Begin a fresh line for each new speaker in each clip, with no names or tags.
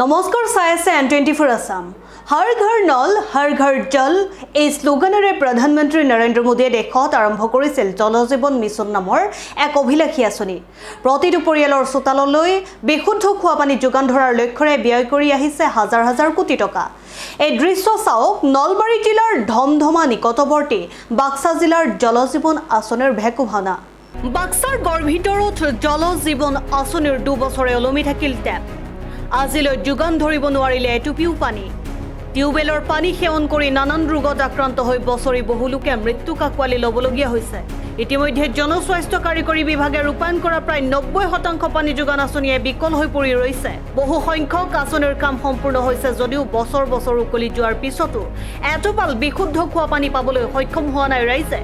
নমস্কাৰ চাই আছে N24 আসাম। হৰ ঘৰ নল হৰ ঘৰ জল এই শ্লোগানেৰে প্ৰধানমন্ত্ৰী নৰেন্দ্ৰ মোদীয়ে দেশত আৰম্ভ কৰিছিল জল জীৱন মিছন নামৰ এক অভিলাষী আঁচনি। প্ৰতিটো পৰিয়ালৰ চোতাললৈ বিশুদ্ধ খোৱা পানী যোগান ধৰাৰ লক্ষ্যৰে ব্যয় কৰি আহিছে হাজাৰ হাজাৰ কোটি টকা। এই দৃশ্য চাওক নলবাৰী জিলাৰ ধমধমা নিকটৱৰ্তী বাক্সা জিলাৰ জল জীৱন আঁচনিৰ ভেকুভানা। বাক্সাৰ গড় ভিতৰত জল জীৱন আঁচনিৰ 2 বছৰে ওলমি থাকিল টেপ। আজিলৈ যোগান ধৰিব নোৱাৰিলে এটুপিও পানী। টিউবেলৰ পানী সেৱন কৰি নানান ৰোগত আক্ৰান্ত হৈ বছৰি বহু লোকে মৃত্যুক আঁকোৱালি ল'বলগীয়া হৈছে। ইতিমধ্যে জনস্বাস্থ্য কাৰিকৰী বিভাগে ৰূপায়ণ কৰা প্ৰায় 90% পানী যোগান আঁচনিয়ে বিকল হৈ পৰি ৰৈছে। বহু সংখ্যক আঁচনিৰ কাম সম্পূৰ্ণ হৈছে যদিও বছৰ বছৰ উকলি যোৱাৰ পিছতো এটোপাল বিশুদ্ধ খোৱা পানী পাবলৈ সক্ষম হোৱা নাই ৰাইজে।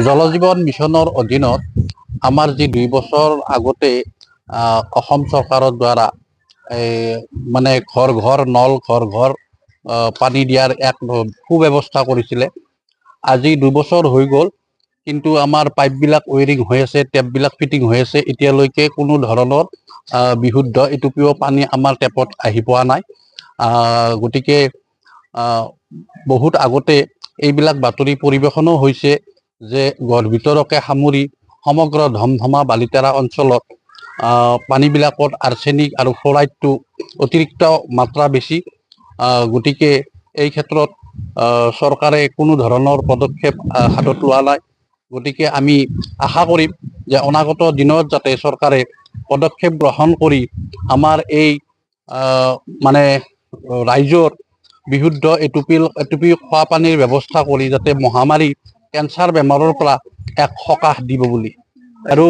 জল জীৱন মিছনৰ অধীনত আমাৰ যি 2 বছৰ আগতে অসম চৰকাৰৰ দ্বাৰা মানে ঘৰ ঘৰ নল ঘৰ ঘৰ পানী দিয়াৰ এক সুব্যৱস্থা কৰিছিলে। আজি 2 বছৰ হৈ গ'ল, কিন্তু আমাৰ পাইপবিলাক ৱেৰিং হৈ আছে, টেপবিলাক ফিটিং হৈ আছে। এতিয়ালৈকে কোনো ধৰণৰ বিশুদ্ধ এটুপিও পানী আমাৰ টেপত আহি পোৱা নাই। গতিকে বহুত আগতে এইবিলাক বাতৰি পৰিৱেশনো হৈছে যে গড় ভিতৰকে সামৰি সমগ্ৰ ধমধমা বালিতেৰা অঞ্চলত পানীবিলাকত আৰ্ছেনিক আৰু ফ্লৰাইডটো অতিৰিক্ত মাত্ৰা বেছি। গতিকে এই ক্ষেত্ৰত চৰকাৰে কোনো ধৰণৰ পদক্ষেপ হাতত লোৱা নাই। গতিকে আমি আশা কৰিম যে অনাগত দিনত যাতে চৰকাৰে পদক্ষেপ গ্ৰহণ কৰি আমাৰ এই মানে ৰাইজৰ বিশুদ্ধ এটুপি খোৱা পানীৰ ব্যৱস্থা কৰি যাতে মহামাৰী কেঞ্চাৰ বেমাৰৰ পৰা এক সকাহ দিব বুলি। আৰু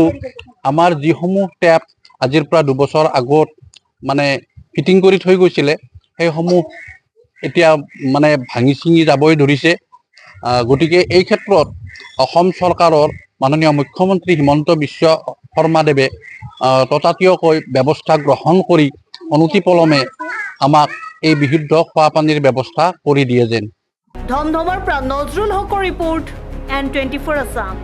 আমাৰ যিসমূহ টেপ আজিৰ পৰা 2 বছৰ আগত মানে ফিটিং কৰি থৈ গৈছিলে, সেইসমূহ এতিয়া মানে ভাঙি ছিঙি যাবই ধৰিছে। গতিকে এই ক্ষেত্ৰত অসম চৰকাৰৰ মাননীয় মুখ্যমন্ত্ৰী হিমন্ত বিশ্ব শৰ্মাদেৱে ততাতৈয়াকৈ ব্যৱস্থা গ্ৰহণ কৰি অনতিপলমে আমাক এই বিশুদ্ধ খোৱা পানীৰ ব্যৱস্থা কৰি দিয়ে যেন।
ধমধমাৰ পৰা নজৰুল হকৰ ৰিপোৰ্ট N24 আসাম।